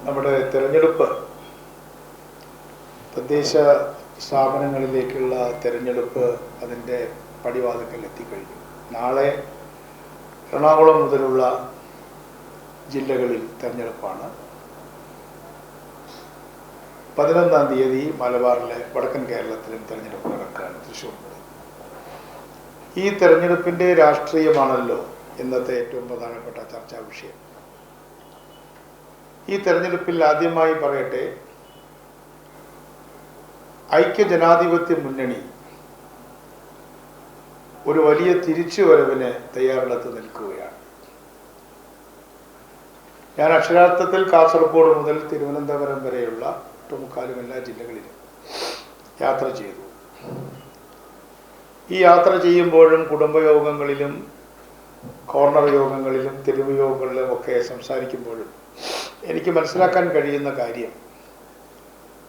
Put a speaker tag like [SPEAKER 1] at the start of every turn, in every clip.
[SPEAKER 1] നമ്മുടെ തെരഞ്ഞെടുപ്പ് തദ്ദേശ സ്ഥാപനങ്ങളിലേക്കുള്ള തെരഞ്ഞെടുപ്പ് അതിൻ്റെ പടിവാതിക്കൽ എത്തിക്കഴിഞ്ഞു. നാളെ എറണാകുളം മുതലുള്ള ജില്ലകളിൽ തെരഞ്ഞെടുപ്പാണ്. 11-ാം തീയതി മലബാറിലെ വടക്കൻ കേരളത്തിലും തെരഞ്ഞെടുപ്പ് നടക്കുകയാണ്, തൃശ്ശൂർ മുതൽ. ഈ തെരഞ്ഞെടുപ്പിൻ്റെ രാഷ്ട്രീയമാണല്ലോ ഇന്നത്തെ ഏറ്റവും പ്രധാനപ്പെട്ട ചർച്ചാ വിഷയം. ഈ തെരഞ്ഞെടുപ്പിൽ ആദ്യമായി പറയട്ടെ, ഐക്യജനാധിപത്യ മുന്നണി ഒരു വലിയ തിരിച്ചുവരവിന് തയ്യാറെടുത്ത് നിൽക്കുകയാണ്. ഞാൻ അക്ഷരാർത്ഥത്തിൽ കാസർഗോഡ് മുതൽ തിരുവനന്തപുരം വരെയുള്ള ഒട്ടുമുക്കാലും എല്ലാ ജില്ലകളിലും യാത്ര ചെയ്തു. ഈ യാത്ര ചെയ്യുമ്പോഴും കുടുംബയോഗങ്ങളിലും കോർണർ യോഗങ്ങളിലും തെരുവ് യോഗങ്ങളിലും ഒക്കെ സംസാരിക്കുമ്പോഴും എനിക്ക് മനസ്സിലാക്കാൻ കഴിയുന്ന കാര്യം,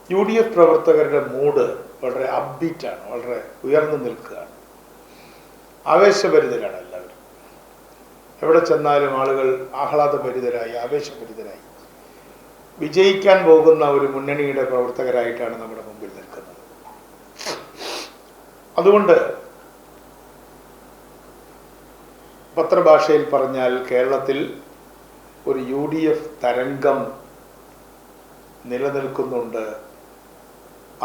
[SPEAKER 1] UDF പ്രവർത്തകരുടെ മൂഡ് വളരെ അപ്ബീറ്റാണ്, വളരെ ഉയർന്നു നിൽക്കുകയാണ്, ആവേശഭരിതരാണ് എല്ലാവരും. എവിടെ ചെന്നാലും ആളുകൾ ആഹ്ലാദഭരിതരായി, ആവേശഭരിതരായി വിജയിക്കാൻ പോകുന്ന ഒരു മുന്നണിയുടെ പ്രവർത്തകരായിട്ടാണ് നമ്മുടെ മുമ്പിൽ നിൽക്കുന്നത്. അതുകൊണ്ട് പത്രഭാഷയിൽ പറഞ്ഞാൽ കേരളത്തിൽ ഒരു UDF തരംഗം നിലനിൽക്കുന്നുണ്ട്.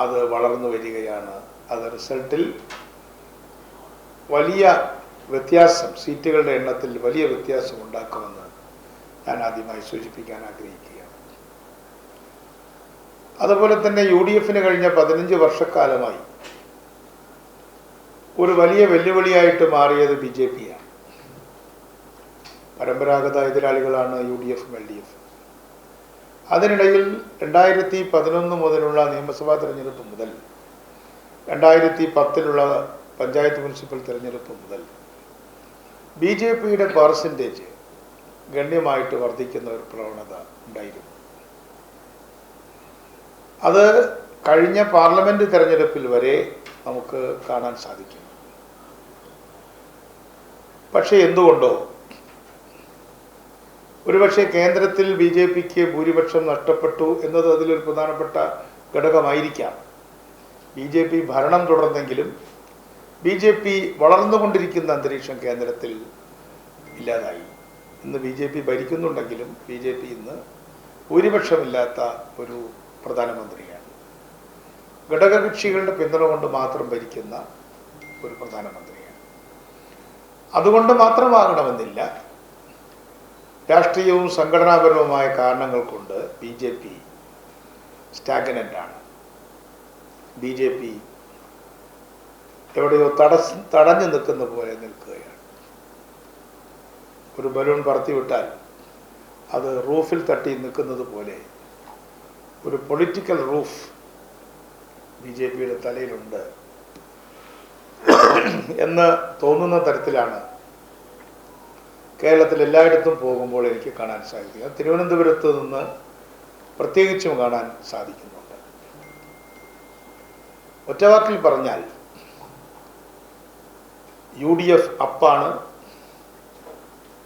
[SPEAKER 1] അത് വളർന്നു വരികയാണ്. അത് റിസൾട്ടിൽ വലിയ വ്യത്യാസം, സീറ്റുകളുടെ എണ്ണത്തിൽ വലിയ വ്യത്യാസം ഉണ്ടാക്കുമെന്ന് ഞാൻ ആദ്യമായി സൂചിപ്പിക്കാൻ ആഗ്രഹിക്കുകയാണ്. അതുപോലെ തന്നെ UDFന് കഴിഞ്ഞ 15 വർഷക്കാലമായി ഒരു വലിയ വെല്ലുവിളിയായിട്ട് മാറിയത് BJP-യാണ്. പരമ്പരാഗത എതിരാളികളാണ് UDF LDF. അതിനിടയിൽ 2011 മുതലുള്ള നിയമസഭാ തെരഞ്ഞെടുപ്പ് മുതൽ 2010 പഞ്ചായത്ത് മുനിസിപ്പൽ തെരഞ്ഞെടുപ്പ് മുതൽ BJP-യുടെ പെർസെൻറ്റേജ് ഗണ്യമായിട്ട് വർദ്ധിക്കുന്ന ഒരു പ്രവണത ഉണ്ടായിരുന്നു. അത് കഴിഞ്ഞ പാർലമെന്റ് തെരഞ്ഞെടുപ്പിൽ വരെ നമുക്ക് കാണാൻ സാധിക്കും. പക്ഷേ എന്തുകൊണ്ടോ ഒരുപക്ഷെ കേന്ദ്രത്തിൽ BJP-ക്ക് ഭൂരിപക്ഷം നഷ്ടപ്പെട്ടു എന്നത് അതിലൊരു പ്രധാനപ്പെട്ട ഘടകമായിരിക്കാം. BJP ഭരണം തുടർന്നെങ്കിലും BJP വളർന്നുകൊണ്ടിരിക്കുന്ന അന്തരീക്ഷം കേന്ദ്രത്തിൽ ഇല്ലാതായി. ഇന്ന് BJP ഭരിക്കുന്നുണ്ടെങ്കിലും BJP ഇന്ന് ഭൂരിപക്ഷമില്ലാത്ത ഒരു പ്രധാനമന്ത്രിയാണ്. ഘടകകക്ഷികളുടെ പിന്തുണ കൊണ്ട് മാത്രം ഭരിക്കുന്ന ഒരു പ്രധാനമന്ത്രിയാണ്. അതുകൊണ്ട് മാത്രമാകണമെന്നില്ല, രാഷ്ട്രീയവും സംഘടനാപരവുമായ കാരണങ്ങൾ കൊണ്ട് BJP സ്റ്റാഗ്നൻ്റാണ്. BJP എവിടെയോ തടഞ്ഞു നിൽക്കുന്ന പോലെ നിൽക്കുകയാണ്. ഒരു ബലൂൺ പറത്തിവിട്ടാൽ അത് റൂഫിൽ തട്ടി നിൽക്കുന്നത് പോലെ ഒരു പൊളിറ്റിക്കൽ റൂഫ് BJP-യുടെ തലയിലുണ്ട് എന്ന് തോന്നുന്ന തരത്തിലാണ് കേരളത്തിൽ എല്ലായിടത്തും പോകുമ്പോൾ എനിക്ക് കാണാൻ സാധിക്കുക. തിരുവനന്തപുരത്ത് നിന്ന് പ്രത്യേകിച്ചും കാണാൻ സാധിക്കുന്നുണ്ട്. ഒറ്റവാക്കിൽ പറഞ്ഞാൽ UDF അപ്പാണ്,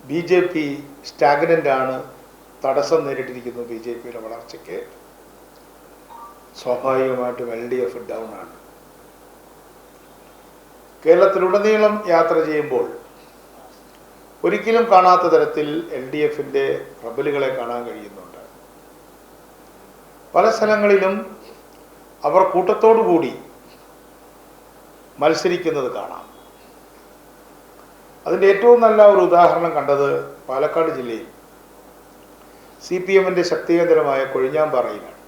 [SPEAKER 1] BJP സ്റ്റാഗ്നൻ്റ് ആണ്, തടസ്സം നേരിട്ടിരിക്കുന്നു BJP-യുടെ വളർച്ചയ്ക്ക്. സ്വാഭാവികമായിട്ടും LDF ഡൗൺ ആണ്. കേരളത്തിലുടനീളം യാത്ര ചെയ്യുമ്പോൾ ഒരിക്കലും കാണാത്ത തരത്തിൽ LDF-ന്റെ റബലുകളെ കാണാൻ കഴിയുന്നുണ്ട്. പല സ്ഥലങ്ങളിലും അവർ കൂട്ടത്തോടുകൂടി മത്സരിക്കുന്നത് കാണാം. അതിൻ്റെ ഏറ്റവും നല്ല ഒരു ഉദാഹരണം കണ്ടത് പാലക്കാട് ജില്ലയിൽ CPM-ന്റെ ശക്തികേന്ദ്രമായ കൊഴിഞ്ഞാമ്പാറയിലാണ്.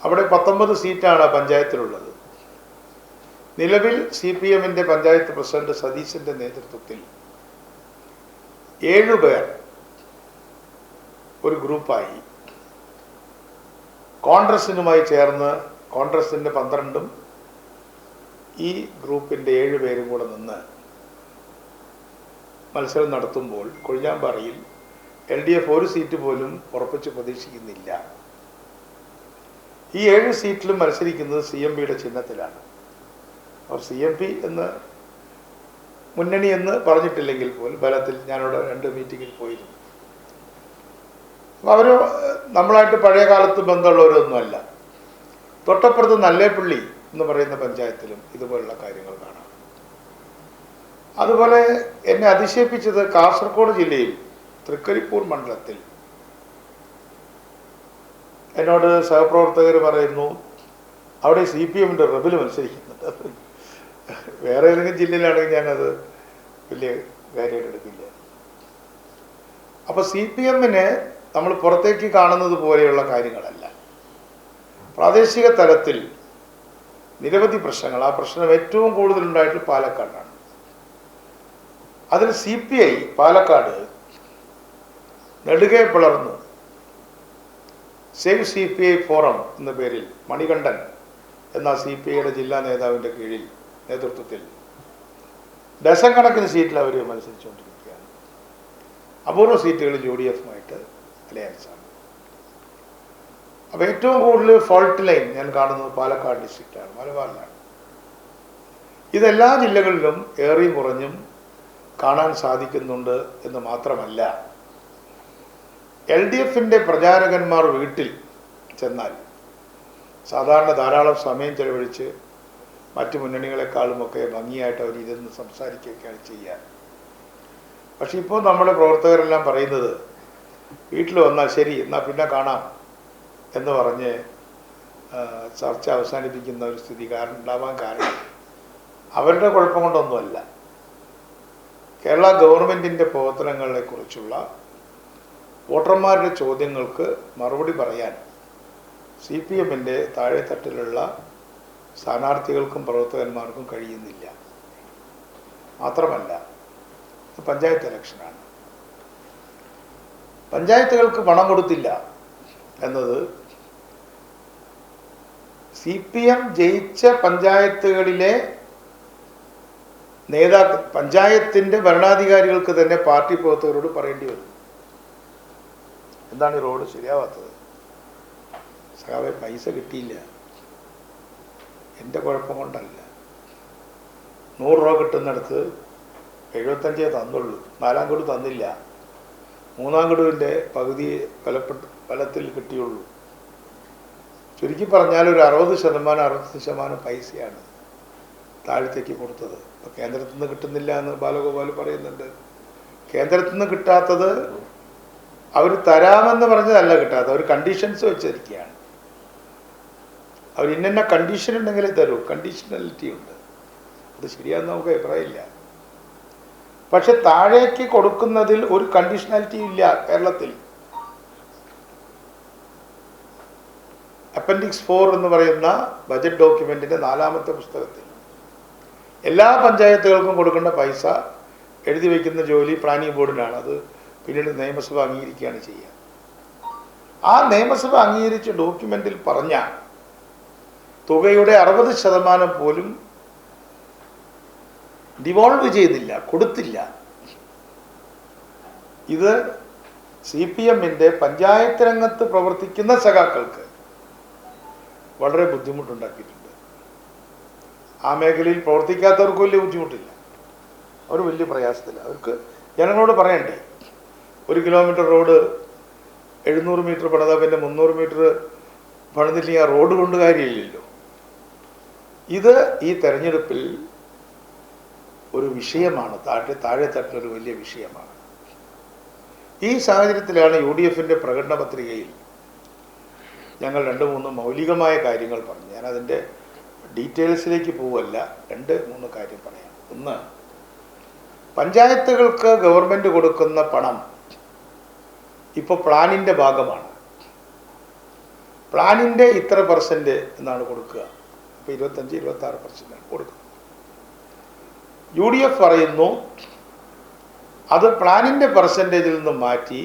[SPEAKER 1] അവിടെ 19 സീറ്റാണ് പഞ്ചായത്തിലുള്ളത്. നിലവിൽ CPM-ന്റെ പഞ്ചായത്ത് പ്രസിഡന്റ് സതീശന്റെ നേതൃത്വത്തിൽ 7 പേർ ഒരു ഗ്രൂപ്പായി കോൺഗ്രസിനുമായി ചേർന്ന്, കോൺഗ്രസിൻ്റെ 12-ഉം ഈ ഗ്രൂപ്പിൻ്റെ 7 പേരും കൂടെ നിന്ന് മത്സരം നടത്തുമ്പോൾ കൊഴിഞ്ഞാമ്പാറയിൽ LDF ഒരു സീറ്റ് പോലും ഉറപ്പിച്ച് പ്രതീക്ഷിക്കുന്നില്ല. ഈ 7 സീറ്റിലും മത്സരിക്കുന്നത് CMP-യുടെ ചിഹ്നത്തിലാണ്. അവർ CMP എന്ന് മുന്നണി എന്ന് പറഞ്ഞിട്ടില്ലെങ്കിൽ പോലും ബലത്തിൽ ഞാനവിടെ 2 മീറ്റിങ്ങിൽ പോയിരുന്നു. അപ്പോൾ അവർ നമ്മളായിട്ട് പഴയ കാലത്ത് ബന്ധമുള്ളവരൊന്നുമല്ല. തൊട്ടപ്പുറത്ത് നല്ലേപ്പള്ളി എന്ന് പറയുന്ന പഞ്ചായത്തിലും ഇതുപോലുള്ള കാര്യങ്ങൾ കാണാം. അതുപോലെ എന്നെ അതിശയിപ്പിച്ചത് കാസർഗോഡ് ജില്ലയിൽ തൃക്കരിപ്പൂർ മണ്ഡലത്തിൽ എന്നോട് സഹപ്രവർത്തകർ പറയുന്നു അവിടെ CPM-ൻ്റെ റബിൽ മത്സരിക്കുന്നുണ്ട്. വേറെ ഏതെങ്കിലും ജില്ലയിലാണെങ്കിൽ ഞാനത് വലിയ കാര്യമായിട്ട് എടുക്കില്ല. അപ്പോൾ CPM-ന് നമ്മൾ പുറത്തേക്ക് കാണുന്നത് പോലെയുള്ള കാര്യങ്ങളല്ല. പ്രാദേശിക തലത്തിൽ നിരവധി പ്രശ്നങ്ങൾ, ആ പ്രശ്നം ഏറ്റവും കൂടുതലുണ്ടായിട്ട് പാലക്കാടാണ്. അതിൽ CPI പാലക്കാട് നെടുകെ പിളർന്നു. സേവ് CPI ഫോറം എന്ന പേരിൽ മണികണ്ഠൻ എന്ന CPIയുടെ ജില്ലാ നേതാവിൻ്റെ കീഴിൽ നേതൃത്വത്തിൽ ഡസൻ കണക്കിന് സീറ്റിൽ അവർ മത്സരിച്ചുകൊണ്ടിരിക്കുകയാണ്. അപൂർവ സീറ്റുകൾ UDF-മായിട്ട് അലയൻസാണ്. അപ്പോൾ ഏറ്റവും കൂടുതൽ ഫോൾട്ട് ലൈൻ ഞാൻ കാണുന്നത് പാലക്കാട് ഡിസ്ട്രിക്റ്റാണ്, മലബാറിലാണ്. ഇതെല്ലാ ജില്ലകളിലും ഏറിയും കുറഞ്ഞും കാണാൻ സാധിക്കുന്നുണ്ട് എന്ന് മാത്രമല്ല, LDF-ൻ്റെ പ്രചാരകന്മാർ വീട്ടിൽ ചെന്നാൽ സാധാരണ ധാരാളം സമയം ചെലവഴിച്ച് മറ്റു മുന്നണികളെക്കാളുമൊക്കെ ഭംഗിയായിട്ട് അവർ ഇരുന്ന് സംസാരിക്കുകയൊക്കെയാണ് ചെയ്യുക. പക്ഷെ ഇപ്പോൾ നമ്മുടെ പ്രവർത്തകരെല്ലാം പറയുന്നത് വീട്ടിൽ വന്നാൽ ശരി എന്നാൽ പിന്നെ കാണാം എന്ന് പറഞ്ഞ് ചർച്ച അവസാനിപ്പിക്കുന്ന ഒരു സ്ഥിതി ഉണ്ടാവാൻ കാരണം അവരുടെ കുഴപ്പം കൊണ്ടൊന്നുമല്ല. കേരള ഗവൺമെൻറ്റിൻ്റെ പ്രവർത്തനങ്ങളെക്കുറിച്ചുള്ള വോട്ടർമാരുടെ ചോദ്യങ്ങൾക്ക് മറുപടി പറയാൻ CPM-ൻ്റെ താഴെത്തട്ടിലുള്ള സ്ഥാനാർത്ഥികൾക്കും പ്രവർത്തകന്മാർക്കും കഴിയുന്നില്ല. മാത്രമല്ല, പഞ്ചായത്ത് ഇലക്ഷനാണ്. പഞ്ചായത്തുകൾക്ക് പണം കൊടുത്തില്ല എന്നത് CPM ജയിച്ച പഞ്ചായത്തുകളിലെ പഞ്ചായത്തിൻ്റെ ഭരണാധികാരികൾക്ക് തന്നെ പാർട്ടി പ്രവർത്തകരോട് പറയേണ്ടി വരും. എന്താണ് ഈ റോഡ് ശരിയാവാത്തത്? സഖാവേ, പൈസ കിട്ടിയില്ല, എൻ്റെ കുഴപ്പം കൊണ്ടല്ല. 100 രൂപ കിട്ടുന്നിടത്ത് 75 തന്നുള്ളൂ, 4ാം ഗഡു തന്നില്ല, 3ാം ഗഡുവിൻ്റെ പകുതി ഫലത്തിൽ കിട്ടിയുള്ളൂ. ചുരുക്കി പറഞ്ഞാൽ ഒരു 60% പൈസയാണ് താഴത്തേക്ക് കൊടുത്തത്. ഇപ്പോൾ കേന്ദ്രത്തിൽ നിന്ന് കിട്ടുന്നില്ല എന്ന് ബാലഗോപാൽ പറയുന്നുണ്ട്. കേന്ദ്രത്തിൽ നിന്ന് കിട്ടാത്തത് അവർ തരാമെന്ന് പറഞ്ഞതല്ല കിട്ടാത്തത്, അവർ കണ്ടീഷൻസ് വെച്ചിരിക്കുകയാണ്. അവർ ഇന്ന കണ്ടീഷൻ ഉണ്ടെങ്കിലേ തരൂ, കണ്ടീഷണലിറ്റി ഉണ്ട്. അത് ശരിയാണെന്ന് നമുക്ക് അഭിപ്രായമില്ല. പക്ഷെ താഴേക്ക് കൊടുക്കുന്നതിൽ ഒരു കണ്ടീഷണാലിറ്റി ഇല്ല കേരളത്തിൽ. അപ്പൻഡിക്സ് 4 എന്ന് പറയുന്ന ബജറ്റ് ഡോക്യുമെൻറ്റിൻ്റെ 4ാമത്തെ പുസ്തകത്തിൽ എല്ലാ പഞ്ചായത്തുകൾക്കും കൊടുക്കേണ്ട പൈസ എഴുതി വയ്ക്കുന്ന ജോലി പ്ലാനിംഗ് ബോർഡിനാണ്. അത് പിന്നീട് നിയമസഭ അംഗീകരിക്കുകയാണ് ചെയ്യുക. ആ നിയമസഭ അംഗീകരിച്ച ഡോക്യുമെൻറ്റിൽ പറഞ്ഞ തുകയുടെ 60% പോലും ഡിവോൾവ് ചെയ്തില്ല, കൊടുത്തില്ല. ഇത് CPM-ൻ്റെ പഞ്ചായത്ത് രംഗത്ത് പ്രവർത്തിക്കുന്ന സഖാക്കൾക്ക് വളരെ ബുദ്ധിമുട്ടുണ്ടാക്കിയിട്ടുണ്ട്. ആ മേഖലയിൽ പ്രവർത്തിക്കാത്തവർക്ക് വലിയ ബുദ്ധിമുട്ടില്ല, അവർ വലിയ പ്രയാസത്തില്ല. അവർക്ക് ജനങ്ങളോട് പറയണ്ടേ, 1 കിലോമീറ്റർ റോഡ് 700 മീറ്റർ പണിതാൽ പിന്നെ 300 മീറ്റർ പണിതില്ലെങ്കിൽ ആ റോഡ് കൊണ്ട് കാര്യമില്ലല്ലോ. ഇത് ഈ തെരഞ്ഞെടുപ്പിൽ ഒരു വിഷയമാണ്, താഴെത്തട്ടിലൊരു വലിയ വിഷയമാണ്. ഈ സാഹചര്യത്തിലാണ് UDF-ൻ്റെ പ്രകടന പത്രികയിൽ ഞങ്ങൾ 2-3 മൗലികമായ കാര്യങ്ങൾ പറഞ്ഞു. ഞാനതിൻ്റെ ഡീറ്റെയിൽസിലേക്ക് പോവല്ല, 2-3 കാര്യം പറയാം. ഒന്ന്, പഞ്ചായത്തുകൾക്ക് ഗവൺമെൻറ് കൊടുക്കുന്ന പണം ഇപ്പോൾ പ്ലാനിൻ്റെ ഭാഗമാണ്. പ്ലാനിൻ്റെ ഇത്ര % എന്നാണ് കൊടുക്കുക. ഇപ്പോൾ 25-26% കൊടുക്കുക. UDF പറയുന്നു അത് പ്ലാനിൻ്റെ പെർസെൻറ്റേജിൽ നിന്ന് മാറ്റി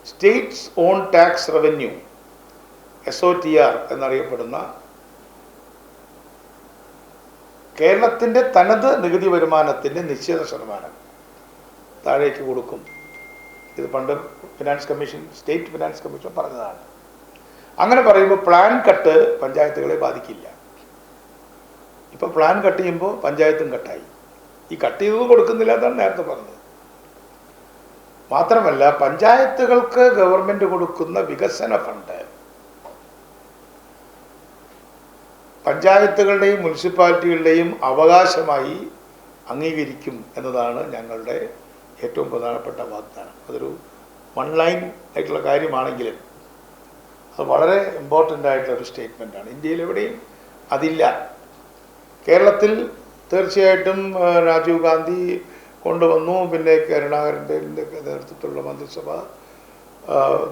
[SPEAKER 1] States on tax revenue SOTR എന്നറിയപ്പെടുന്ന കേരളത്തിൻ്റെ തനത് നികുതി വരുമാനത്തിൻ്റെ നിശ്ചിത ശതമാനം താഴേക്ക് കൊടുക്കും. ഇത് പണ്ട് സ്റ്റേറ്റ് ഫിനാൻസ് കമ്മീഷൻ പറഞ്ഞതാണ്. അങ്ങനെ പറയുമ്പോൾ പ്ലാൻ കട്ട് പഞ്ചായത്തുകളെ ബാധിക്കില്ല. ഇപ്പോൾ പ്ലാൻ കട്ട് ചെയ്യുമ്പോൾ പഞ്ചായത്തും കട്ടായി. ഈ കട്ട് ചെയ്തത് കൊടുക്കുന്നില്ല എന്നാണ് നേരത്തെ പറഞ്ഞത്. മാത്രമല്ല പഞ്ചായത്തുകൾക്ക് ഗവൺമെൻറ് കൊടുക്കുന്ന വികസന ഫണ്ട് പഞ്ചായത്തുകളുടെയും മുനിസിപ്പാലിറ്റികളുടെയും അവകാശമായി അംഗീകരിക്കും എന്നതാണ് ഞങ്ങളുടെ ഏറ്റവും പ്രധാനപ്പെട്ട വാഗ്ദാനം. അതൊരു വൺ ലൈൻ ആയിട്ടുള്ള കാര്യമാണെങ്കിലും അത് വളരെ ഇമ്പോർട്ടൻ്റ് ആയിട്ടുള്ളൊരു സ്റ്റേറ്റ്മെൻറ്റാണ്. ഇന്ത്യയിൽ എവിടെയും അതില്ല. കേരളത്തിൽ തീർച്ചയായിട്ടും രാജീവ് ഗാന്ധി കൊണ്ടുവന്നു, പിന്നെ കരുണാകരൻ്റെ നേതൃത്വത്തിലുള്ള മന്ത്രിസഭ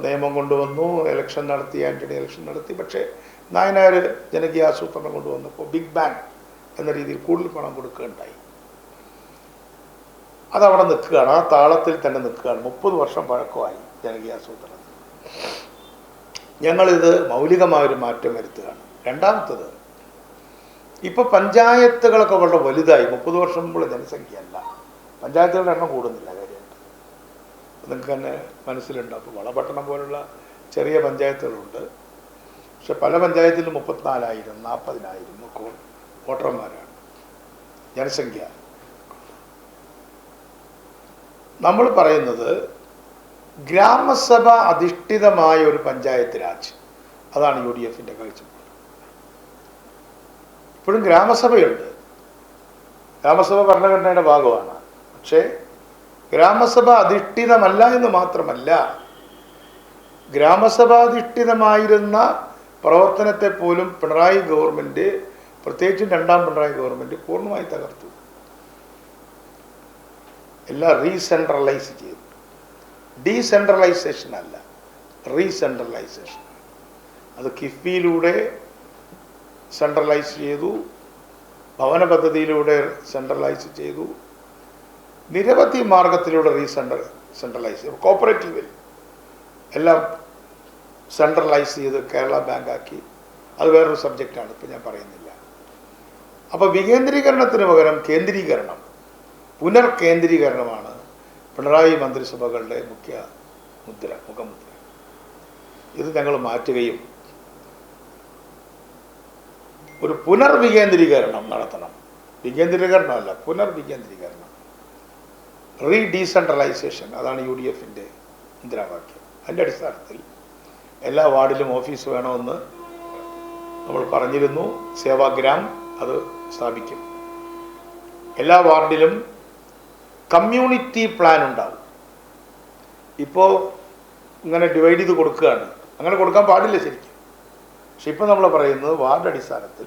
[SPEAKER 1] നിയമം കൊണ്ടുവന്നു, ഇലക്ഷൻ നടത്തി, ആൻ്റണി ഇലക്ഷൻ നടത്തി. പക്ഷേ നായനാർ ജനകീയ ആസൂത്രണം കൊണ്ടുവന്നപ്പോൾ ബിഗ് ബാങ് എന്ന രീതിയിൽ കൂടുതൽ പണം കൊടുക്കുകയുണ്ടായി. അതവിടെ നിൽക്കുകയാണ്, ആ താളത്തിൽ തന്നെ നിൽക്കുകയാണ്. 30 വർഷം പഴക്കമായി ജനകീയ ആസൂത്രണത്തിൽ. ഞങ്ങളിത് മൗലികമായൊരു മാറ്റം വരുത്തുകയാണ്. രണ്ടാമത്തത്, ഇപ്പോൾ പഞ്ചായത്തുകളൊക്കെ വളരെ വലുതായി. 30 വർഷം മുമ്പുള്ള ജനസംഖ്യയല്ല, പഞ്ചായത്തുകളുടെ എണ്ണം കൂടുന്നില്ല. കാര്യമായിട്ട് നിങ്ങൾക്ക് തന്നെ മനസ്സിലുണ്ട്. അപ്പോൾ വളപട്ടണം പോലുള്ള ചെറിയ പഞ്ചായത്തുകളുണ്ട്, പക്ഷെ പല പഞ്ചായത്തിലും 34,000 40,000 ഒക്കെ വോട്ടർമാരാണ് ജനസംഖ്യ. നമ്മൾ പറയുന്നത് ഗ്രാമസഭ അധിഷ്ഠിതമായ ഒരു പഞ്ചായത്ത് രാജ്, അതാണ് UDFൻ്റെ കാഴ്ചപ്പാട്. ഇപ്പോഴും ഗ്രാമസഭയുണ്ട്, ഗ്രാമസഭ ഭരണഘടനയുടെ ഭാഗമാണ്. പക്ഷേ ഗ്രാമസഭ അധിഷ്ഠിതമല്ല എന്ന് മാത്രമല്ല, ഗ്രാമസഭാധിഷ്ഠിതമായിരുന്ന പ്രവർത്തനത്തെ പോലും പിണറായി ഗവൺമെൻറ്, പ്രത്യേകിച്ചും രണ്ടാം പിണറായി ഗവൺമെൻറ് പൂർണ്ണമായി തകർത്തു. എല്ലാം റീസെൻട്രലൈസ് ചെയ്തു. ഡീസെൻട്രലൈസേഷൻ അല്ല, റീസെൻട്രലൈസേഷൻ. അത് കിഫ്ബിയിലൂടെ സെൻട്രലൈസ് ചെയ്തു, ഭവന പദ്ധതിയിലൂടെ സെൻട്രലൈസ് ചെയ്തു, നിരവധി മാർഗത്തിലൂടെ സെൻട്രലൈസ് ചെയ്തു. കോപ്പറേറ്റീവിൽ എല്ലാം സെൻട്രലൈസ് ചെയ്ത് കേരള ബാങ്കാക്കി. അത് വേറൊരു സബ്ജക്റ്റാണ്, ഇപ്പം ഞാൻ പറയുന്നില്ല. അപ്പോൾ വികേന്ദ്രീകരണത്തിന് പകരം കേന്ദ്രീകരണം, പുനർകേന്ദ്രീകരണമാണ് പിണറായി മന്ത്രിസഭകളുടെ മുഖമുദ്ര. ഇത് ഞങ്ങൾ മാറ്റുകയും ഒരു പുനർവികേന്ദ്രീകരണം നടത്തണം. വികേന്ദ്രീകരണമല്ല, പുനർവികേന്ദ്രീകരണം, ഡീസെൻട്രലൈസേഷൻ. അതാണ് UDFൻ്റെ മുദ്രാവാക്യം. അതിൻ്റെ അടിസ്ഥാനത്തിൽ എല്ലാ വാർഡിലും ഓഫീസ് വേണമെന്ന് നമ്മൾ പറഞ്ഞിരുന്നു. സേവാഗ്രാം അത് സ്ഥാപിക്കും. എല്ലാ വാർഡിലും കമ്മ്യൂണിറ്റി പ്ലാൻ ഉണ്ടാവും. ഇപ്പോൾ ഇങ്ങനെ ഡിവൈഡ് ചെയ്ത് കൊടുക്കുകയാണ്. അങ്ങനെ കൊടുക്കാൻ പാടില്ല ശരിക്കും. പക്ഷെ ഇപ്പോൾ നമ്മൾ പറയുന്നത് വാർഡ് അടിസ്ഥാനത്തിൽ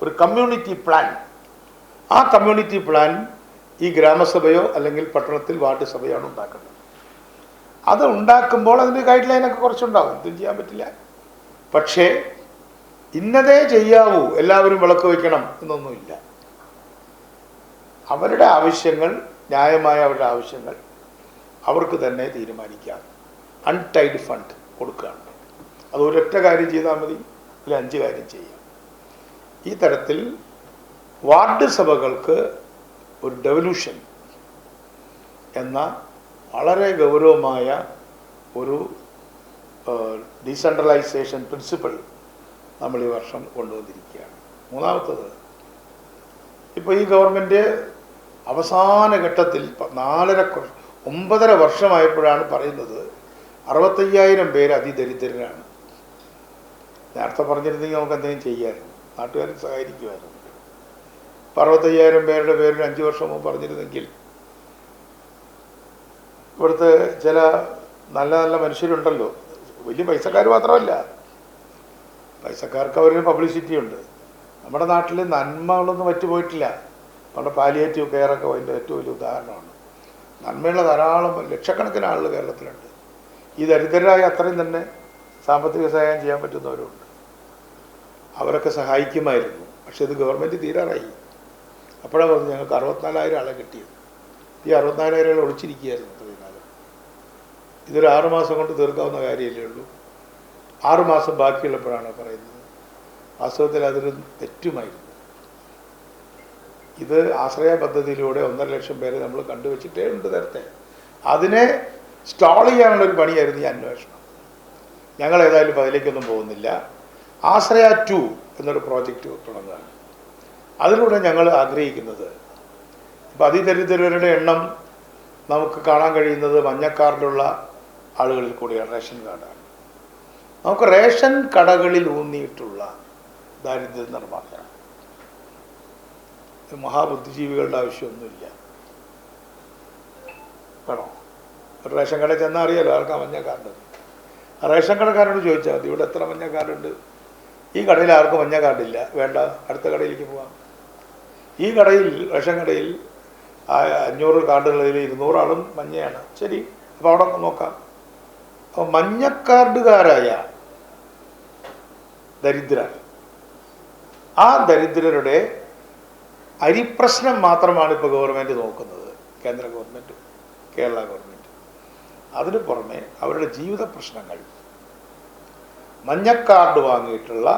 [SPEAKER 1] ഒരു കമ്മ്യൂണിറ്റി പ്ലാൻ. ആ കമ്മ്യൂണിറ്റി പ്ലാൻ ഈ ഗ്രാമസഭയോ അല്ലെങ്കിൽ പട്ടണത്തിൽ വാർഡ് സഭയാണ് ഉണ്ടാക്കുന്നത്. അത് ഉണ്ടാക്കുമ്പോൾ അതിൻ്റെ ഗൈഡ് ലൈനൊക്കെ കുറച്ചുണ്ടാവും, എന്തും ചെയ്യാൻ പറ്റില്ല. പക്ഷേ ഇന്നതേ ചെയ്യാവൂ, എല്ലാവരും വിളക്ക് വയ്ക്കണം എന്നൊന്നുമില്ല. അവരുടെ ആവശ്യങ്ങൾ, ന്യായമായ അവരുടെ ആവശ്യങ്ങൾ അവർക്ക് തന്നെ തീരുമാനിക്കാം. അൺടൈഡ് ഫണ്ട് കൊടുക്കുകയാണ്. അത് ഒരൊറ്റ കാര്യം ചെയ്താൽ മതി, അല്ലെങ്കിൽ 5 കാര്യം ചെയ്യാം. ഈ തരത്തിൽ വാർഡ് സഭകൾക്ക് ഒരു ഡെവല്യൂഷൻ എന്ന വളരെ ഗൗരവമായ ഒരു ഡീസെൻട്രലൈസേഷൻ പ്രിൻസിപ്പിൾ നമ്മൾ ഈ വർഷം കൊണ്ടുവന്നിരിക്കുകയാണ്. മൂന്നാമത്തത്, ഇപ്പോൾ ഈ ഗവൺമെൻറ് അവസാന ഘട്ടത്തിൽ 9.5 വർഷമായപ്പോഴാണ് പറയുന്നത് 65,000 പേര് അതിദരിദ്രരാണ്. നേരത്തെ പറഞ്ഞിരുന്നെങ്കിൽ നമുക്ക് എന്തെങ്കിലും ചെയ്യാമായിരുന്നു, നാട്ടുകാരും സഹായിക്കുമായിരുന്നു. ഇപ്പോൾ 65,000 പേരുടെ പേരിൽ 5 വർഷം മുമ്പ് പറഞ്ഞിരുന്നെങ്കിൽ ഇവിടുത്തെ ചില നല്ല നല്ല മനുഷ്യരുണ്ടല്ലോ, വലിയ പൈസക്കാർ മാത്രമല്ല, പൈസക്കാർക്ക് അവരൊരു പബ്ലിസിറ്റി ഉണ്ട്. നമ്മുടെ നാട്ടിൽ നന്മകളൊന്നും പറ്റുപോയിട്ടില്ല. നമ്മുടെ പാലിയേറ്റീവ് കെയറൊക്കെ അതിൻ്റെ ഏറ്റവും വലിയ ഉദാഹരണമാണ്. നന്മയുള്ള ധാരാളം ലക്ഷക്കണക്കിന് ആളുകൾ കേരളത്തിലുണ്ട്. ഈ ദരിദ്രരായ അത്രയും തന്നെ സാമ്പത്തിക സഹായം ചെയ്യാൻ പറ്റുന്നവരുണ്ട്. അവരൊക്കെ സഹായിക്കുമായിരുന്നു. പക്ഷെ ഇത് ഗവൺമെൻറ് തീരാറായി. അപ്പോഴാണ് പറഞ്ഞു ഞങ്ങൾക്ക് 64,000 ആളെ കിട്ടിയത്. ഈ 64,000 ആൾ ഒളിച്ചിരിക്കുകയായിരുന്നു ഇത്രയും കാലം. ഇതൊരു 6 മാസം കൊണ്ട് തീർക്കാവുന്ന കാര്യമല്ലേ ഉള്ളൂ. 6 മാസം ബാക്കിയുള്ളപ്പോഴാണ് പറയുന്നത്. വാസ്തവത്തിൽ അതൊരു തെറ്റുമായിരുന്നു. ഇത് ആശ്രയ പദ്ധതിയിലൂടെ 1.5 ലക്ഷം പേരെ നമ്മൾ കണ്ടുവച്ചിട്ടേ ഉണ്ട് നേരത്തെ. അതിനെ സ്റ്റാൾ ചെയ്യാനുള്ളൊരു പണിയായിരുന്നു ഈ അന്വേഷണം. ഞങ്ങൾ ഏതായാലും അതിലേക്കൊന്നും പോകുന്നില്ല. ആശ്രയ 2 എന്നൊരു പ്രോജക്റ്റ് തുടങ്ങുകയാണ്. അതിലൂടെ ഞങ്ങൾ ആഗ്രഹിക്കുന്നത്, ഇപ്പോൾ അതിദരിദ്രരുടെ എണ്ണം നമുക്ക് കാണാൻ കഴിയുന്നത് മഞ്ഞ കാർഡുള്ള ആളുകളിൽ കൂടിയാണ്, റേഷൻ കാർഡാണ്. നമുക്ക് റേഷൻ കടകളിൽ ഊന്നിയിട്ടുള്ള ദാരിദ്ര്യ നിർമ്മാർജ്ജനം മഹാബുദ്ധിജീവികളുടെ ആവശ്യമൊന്നുമില്ല. വേണോ? ഒരു റേഷൻ കടയിൽ ചെന്നാൽ അറിയാലോ ആർക്കാ മഞ്ഞ കാർഡ്. ആ റേഷൻ കടക്കാരോട് ചോദിച്ചാൽ മതി, ഇവിടെ എത്ര മഞ്ഞ കാർഡുണ്ട്? ഈ കടയിൽ ആർക്കും മഞ്ഞ കാർഡില്ല, വേണ്ട, അടുത്ത കടയിലേക്ക് പോകാം. ഈ കടയിൽ, റേഷൻ കടയിൽ 500 കാർഡുകളിൽ 200 ആളും മഞ്ഞയാണ്. ശരി, അപ്പോൾ അവിടെ നോക്കാം. അപ്പോൾ മഞ്ഞക്കാർഡുകാരായ ദരിദ്രരാണ്. ആ ദരിദ്രരുടെ അരിപ്രശ്നം മാത്രമാണ് ഇപ്പോൾ ഗവൺമെൻറ് നോക്കുന്നത്, കേന്ദ്ര ഗവൺമെൻറ്, കേരള ഗവൺമെൻറ്. അതിനു പുറമെ അവരുടെ ജീവിത പ്രശ്നങ്ങൾ, മഞ്ഞക്കാർഡ് വാങ്ങിയിട്ടുള്ള,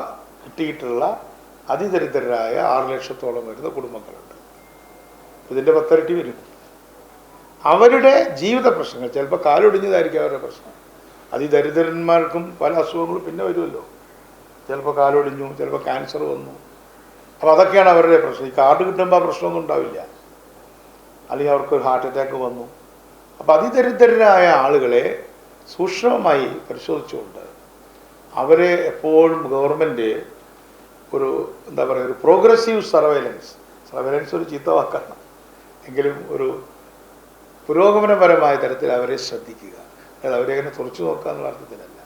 [SPEAKER 1] കിട്ടിയിട്ടുള്ള അതിദരിദ്രരായ 6 ലക്ഷത്തോളം വരുന്ന കുടുംബങ്ങളുണ്ട്. ഇതിൻ്റെ 10 ഇരട്ടി വരും. അവരുടെ ജീവിത പ്രശ്നങ്ങൾ, ചിലപ്പോൾ കാലൊടിഞ്ഞതായിരിക്കും അവരുടെ പ്രശ്നം. അതിദരിദ്രന്മാർക്കും പല അസുഖങ്ങളും പിന്നെ വരുമല്ലോ. ചിലപ്പോൾ കാലൊടിഞ്ഞു, ചിലപ്പോൾ ക്യാൻസർ വന്നു. അപ്പോൾ അതൊക്കെയാണ് അവരുടെ പ്രശ്നം. ഈ കാർഡ് കിട്ടുമ്പോൾ ആ പ്രശ്നമൊന്നും ഉണ്ടാവില്ല. അല്ലെങ്കിൽ അവർക്ക് ഹാർട്ട് അറ്റാക്ക് വന്നു. അപ്പോൾ അതിദരിദ്രരായ ആളുകളെ സൂക്ഷ്മമായി പരിശോധിച്ചുകൊണ്ട് അവരെ എപ്പോഴും ഗവൺമെൻറ് ഒരു എന്താ പറയുക, ഒരു പ്രോഗ്രസീവ് സർവൈലൻസ് ഒരു ചീത്ത വാക്കാണ്, എങ്കിലും ഒരു പുരോഗമനപരമായ തരത്തിൽ അവരെ ശ്രദ്ധിക്കുക. അതായത് അവരെ അങ്ങനെ തുറച്ചു നോക്കുക എന്നുള്ള അർത്ഥത്തിലല്ല.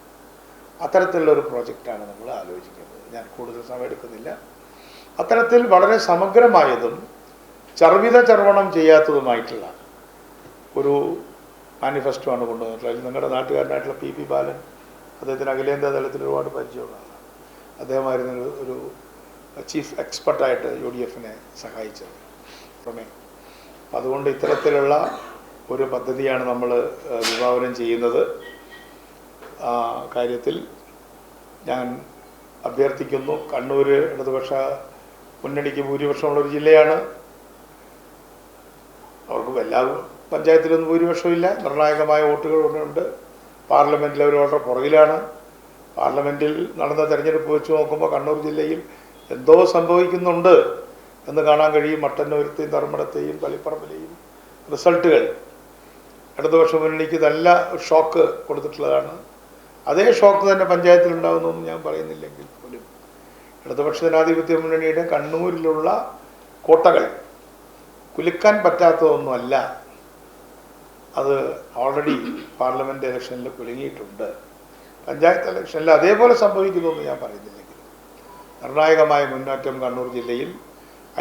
[SPEAKER 1] അത്തരത്തിലുള്ള ഒരു പ്രോജക്റ്റാണ് നമ്മൾ ആലോചിക്കുന്നത്. ഞാൻ കൂടുതൽ സമയം എടുക്കുന്നില്ല. അത്തരത്തിൽ വളരെ സമഗ്രമായതും ചർവണം ചെയ്യാത്തതുമായിട്ടുള്ള ഒരു മാനിഫെസ്റ്റോ ആണ് കൊണ്ടുവന്നിട്ടുള്ളത്. നിങ്ങളുടെ നാട്ടുകാരനായിട്ടുള്ള പി ബാലൻ, അദ്ദേഹത്തിന് അഖിലേന്ത്യാ തലത്തിൽ ഒരുപാട് പരിചയമുള്ളതാണ്. അദ്ദേഹമായിരുന്നു ഒരു ചീഫ് എക്സ്പെർട്ടായിട്ട് UDF-നെ സഹായിച്ചത്. അതുകൊണ്ട് ഇത്തരത്തിലുള്ള ഒരു പദ്ധതിയാണ് നമ്മൾ വിഭാവനം ചെയ്യുന്നത്. ആ കാര്യത്തിൽ ഞാൻ അഭ്യർത്ഥിക്കുന്നു. കണ്ണൂർ ഇടതുപക്ഷ മുന്നണിക്ക് ഭൂരിപക്ഷമുള്ളൊരു ജില്ലയാണ്. അവർക്ക് എല്ലാ പഞ്ചായത്തിലൊന്നും ഭൂരിപക്ഷമില്ല, നിർണായകമായ വോട്ടുകൾ ഉണ്ട്. പാർലമെൻറ്റിൽ അവർ വളരെ പുറകിലാണ്. പാർലമെൻറ്റിൽ നടന്ന തെരഞ്ഞെടുപ്പ് വെച്ച് നോക്കുമ്പോൾ കണ്ണൂർ ജില്ലയിൽ എന്തോ സംഭവിക്കുന്നുണ്ട് എന്ന് കാണാൻ കഴിയും. മട്ടന്നൂരത്തെയും ധർമ്മടത്തെയും പള്ളിപ്പറമ്പിലെയും റിസൾട്ടുകൾ ഇടതുപക്ഷ മുന്നണിക്ക് നല്ല ഷോക്ക് കൊടുത്തിട്ടുള്ളതാണ്. അതേ ഷോക്ക് തന്നെ പഞ്ചായത്തിലുണ്ടാകുന്നൊന്നും ഞാൻ പറയുന്നില്ലെങ്കിൽ പോലും ഇടതുപക്ഷ ജനാധിപത്യ മുന്നണിയുടെ കണ്ണൂരിലുള്ള കോട്ടകൾ കുലുക്കാൻ പറ്റാത്തതൊന്നുമല്ല. അത് ഓൾറെഡി പാർലമെൻറ്റ് ഇലക്ഷനിൽ കുലുങ്ങിയിട്ടുണ്ട്. പഞ്ചായത്ത് ഇലക്ഷനിൽ അതേപോലെ സംഭവിക്കുമെന്ന് ഞാൻ പറയുന്നില്ലെങ്കിലും നിർണായകമായ മുന്നേറ്റം കണ്ണൂർ ജില്ലയിൽ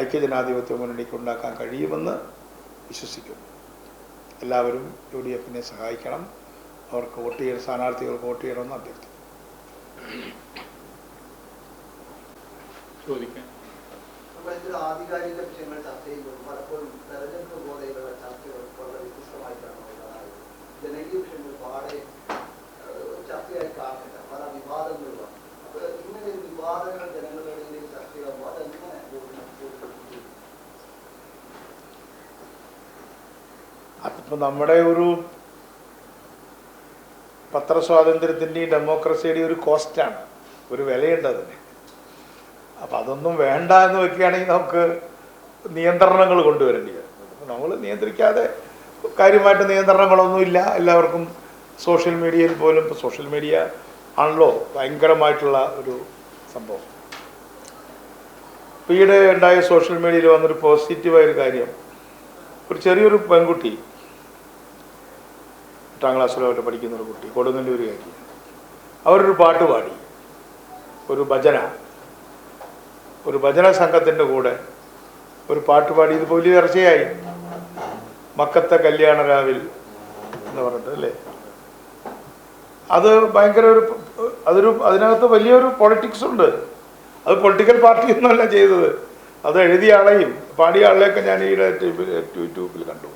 [SPEAKER 1] ഐക്യജനാധിപത്യ മുന്നണിക്ക് ഉണ്ടാക്കാൻ കഴിയുമെന്ന് വിശ്വസിക്കുന്നു. എല്ലാവരും UDF-നെ സഹായിക്കണം. അവർക്ക് വോട്ട് ചെയ്യണം, സ്ഥാനാർത്ഥികൾക്ക് വോട്ട് ചെയ്യണമെന്ന് അഭ്യർത്ഥിക്കുന്നു.
[SPEAKER 2] ആധികാരിക വിഷയങ്ങൾ ചർച്ച ചെയ്യുമ്പോൾ പലപ്പോഴും തെരഞ്ഞെടുപ്പ് പോലെയുള്ള ചർച്ചകൾ വളരെ വ്യത്യസ്തമായിട്ടാണ് ഉള്ളതായത്. ജനകീയ വിഷയങ്ങൾ പാടെ ചർച്ചയായി കാണില്ല, പല വിവാദങ്ങളുമാണ്. അപ്പോൾ ഇങ്ങനെ വിവാദങ്ങൾ ജനങ്ങളുടെ ഇടയിൽ ചർച്ച ചെയ്യുമ്പോൾ അതെങ്ങനെ
[SPEAKER 1] അതിപ്പോൾ നമ്മുടെ ഒരു പത്രസ്വാതന്ത്ര്യത്തിൻ്റെയും ഡെമോക്രസിയുടെയും ഒരു കോസ്റ്റാണ്, ഒരു വിലയുണ്ട് അതിന്. അപ്പം അതൊന്നും വേണ്ട എന്ന് വെക്കുകയാണെങ്കിൽ നമുക്ക് നിയന്ത്രണങ്ങൾ കൊണ്ടുവരേണ്ടി വരും. നമ്മൾ നിയന്ത്രിക്കാതെ കാര്യമായിട്ട് നിയന്ത്രണങ്ങളൊന്നുമില്ല. എല്ലാവർക്കും സോഷ്യൽ മീഡിയയിൽ പോലും, ഇപ്പോൾ സോഷ്യൽ മീഡിയ ആണല്ലോ ഭയങ്കരമായിട്ടുള്ള ഒരു സംഭവം. ഇപ്പോൾ ഈയിടെ ഉണ്ടായ സോഷ്യൽ മീഡിയയിൽ വന്നൊരു പോസിറ്റീവായൊരു കാര്യം, ഒരു ചെറിയൊരു പെൺകുട്ടി 8ാം ക്ലാസ്സിലോട്ട് പഠിക്കുന്നൊരു കുട്ടി, കൊടുങ്ങല്ലൂരുകാരി, അവരൊരു പാട്ട് പാടി, ഒരു ഭജന സംഘത്തിൻ്റെ കൂടെ ഒരു പാട്ട് പാടി. ഇത് വലിയ ചർച്ചയായി. മക്കത്തെ കല്യാണ രാവിൽ എന്ന് പറഞ്ഞിട്ട് അല്ലേ. അത് ഭയങ്കര അതിനകത്ത് വലിയൊരു പൊളിറ്റിക്സ് ഉണ്ട്. അത് പൊളിറ്റിക്കൽ പാർട്ടിയൊന്നുമല്ല ചെയ്തത്. അത് എഴുതിയ ആളെയും പാടിയ ആളെയൊക്കെ ഞാൻ ഈ യൂട്യൂബിൽ കണ്ടു.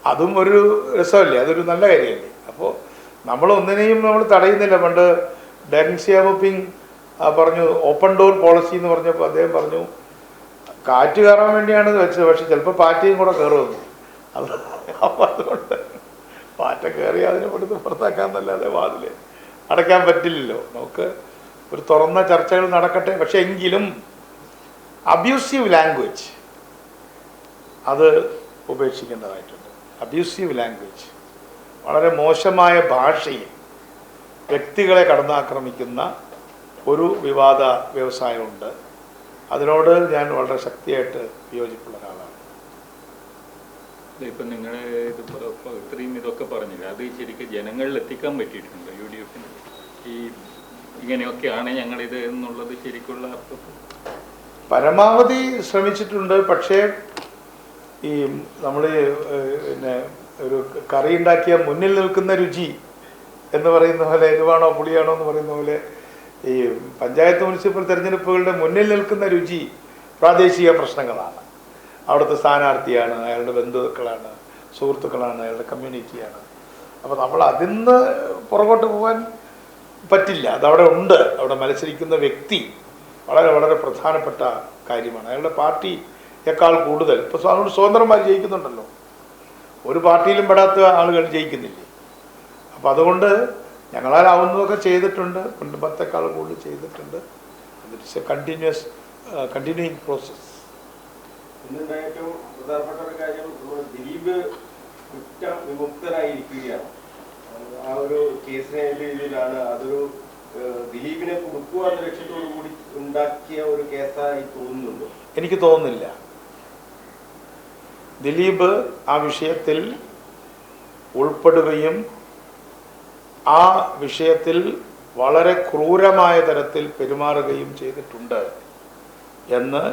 [SPEAKER 1] അതും ഒരു രസമല്ലേ, അതൊരു നല്ല കാര്യമല്ലേ. അപ്പോൾ നമ്മളൊന്നിനെയും നമ്മൾ തടയുന്നില്ല. പണ്ട് ഡെൻ സിയാമോപിങ് പറഞ്ഞു ഓപ്പൺ ഡോർ പോളിസി എന്ന് പറഞ്ഞപ്പോൾ അദ്ദേഹം പറഞ്ഞു കാറ്റ് കയറാൻ വേണ്ടിയാണ് വെച്ചത്, പക്ഷെ ചിലപ്പോൾ പാറ്റയും കൂടെ കയറുമെന്ന്. അപ്പോൾ അതുകൊണ്ട് പാറ്റ കയറി അതിനെ പെടുത്ത് പുറത്താക്കാന്നല്ലാതെ വാതിൽ അടയ്ക്കാൻ പറ്റില്ലല്ലോ. നമുക്ക് ഒരു തുറന്ന ചർച്ചകൾ നടക്കട്ടെ. പക്ഷെ എങ്കിലും അബ്യൂസീവ് ലാംഗ്വേജ് അത് ഉപേക്ഷിക്കേണ്ടതായിട്ടുണ്ട്. അബ്യൂസീവ് ലാംഗ്വേജ്, വളരെ മോശമായ ഭാഷയിൽ വ്യക്തികളെ കടന്നാക്രമിക്കുന്ന ഒരു വിവാദ വ്യവസായമുണ്ട്. അതിനോട് ഞാൻ വളരെ ശക്തിയായിട്ട് വിയോജിപ്പുള്ള ഒരാളാണ്.
[SPEAKER 3] ഇപ്പം നിങ്ങൾ ഇത്രയും ഇതൊക്കെ പറഞ്ഞില്ല, അത് ശരിക്കും ജനങ്ങളിൽ എത്തിക്കാൻ പറ്റിയിട്ടുണ്ട് UDF ഈ ഇങ്ങനെയൊക്കെയാണ് ഞങ്ങളിത് എന്നുള്ളത് ശരിക്കുള്ള അർത്ഥത്തിൽ
[SPEAKER 1] പരമാവധി ശ്രമിച്ചിട്ടുണ്ട്. പക്ഷേ ഈ നമ്മൾ പിന്നെ ഒരു കറി ഉണ്ടാക്കിയ മുന്നിൽ നിൽക്കുന്ന രുചി എന്ന് പറയുന്ന പോലെ, എരിവാണോ പുളിയാണോ എന്ന് പറയുന്ന പോലെ, ഈ പഞ്ചായത്ത് മുനിസിപ്പൽ തിരഞ്ഞെടുപ്പുകളുടെ മുന്നിൽ നിൽക്കുന്ന രുചി പ്രാദേശിക പ്രശ്നങ്ങളാണ്. അവിടുത്തെ സ്ഥാനാർത്ഥിയാണ്, അയാളുടെ ബന്ധുക്കളാണ്, സുഹൃത്തുക്കളാണ്, അയാളുടെ കമ്മ്യൂണിറ്റിയാണ്. അപ്പോൾ നമ്മൾ അതിന്ന് പുറകോട്ട് പോകാൻ പറ്റില്ല. അതവിടെ ഉണ്ട്. അവിടെ മത്സരിക്കുന്ന വ്യക്തി വളരെ വളരെ പ്രധാനപ്പെട്ട കാര്യമാണ്. അയാളുടെ പാർട്ടിയേക്കാൾ കൂടുതൽ ഇപ്പോൾ സ്വതന്ത്രമായി ജയിക്കുന്നുണ്ടല്ലോ, ഒരു പാർട്ടിയിലും പെടാത്ത ആളുകൾ ജയിക്കുന്നില്ലേ. അപ്പം അതുകൊണ്ട് ഞങ്ങളാലാവുന്നതൊക്കെ ചെയ്തിട്ടുണ്ട്, കുടുംബത്തെക്കാൾ കൂടുതൽ ചെയ്തിട്ടുണ്ട്. It's a continuing process.
[SPEAKER 4] ഇന്നുണ്ടായ ഏറ്റവും പ്രധാനപ്പെട്ട ഒരു കാര്യം, ദിലീപ് കുറ്റവിമുക്തനായിരിക്കുകയാണ്. ആ ഒരു കേസിനെ രീതിയിലാണ് അതൊരു ദിലീപിനെ കൊടുക്കുക എന്ന ലക്ഷ്യത്തോടു കൂടി ഉണ്ടാക്കിയ ഒരു കേസായി തോന്നുന്നുണ്ടോ?
[SPEAKER 1] എനിക്ക് തോന്നുന്നില്ല. ദിലീപ് ആ വിഷയത്തിൽ ഉൾപ്പെടുകയും ആ വിഷയത്തിൽ വളരെ ക്രൂരമായ തരത്തിൽ പെരുമാറുകയും ചെയ്തിട്ടുണ്ട് എന്ന്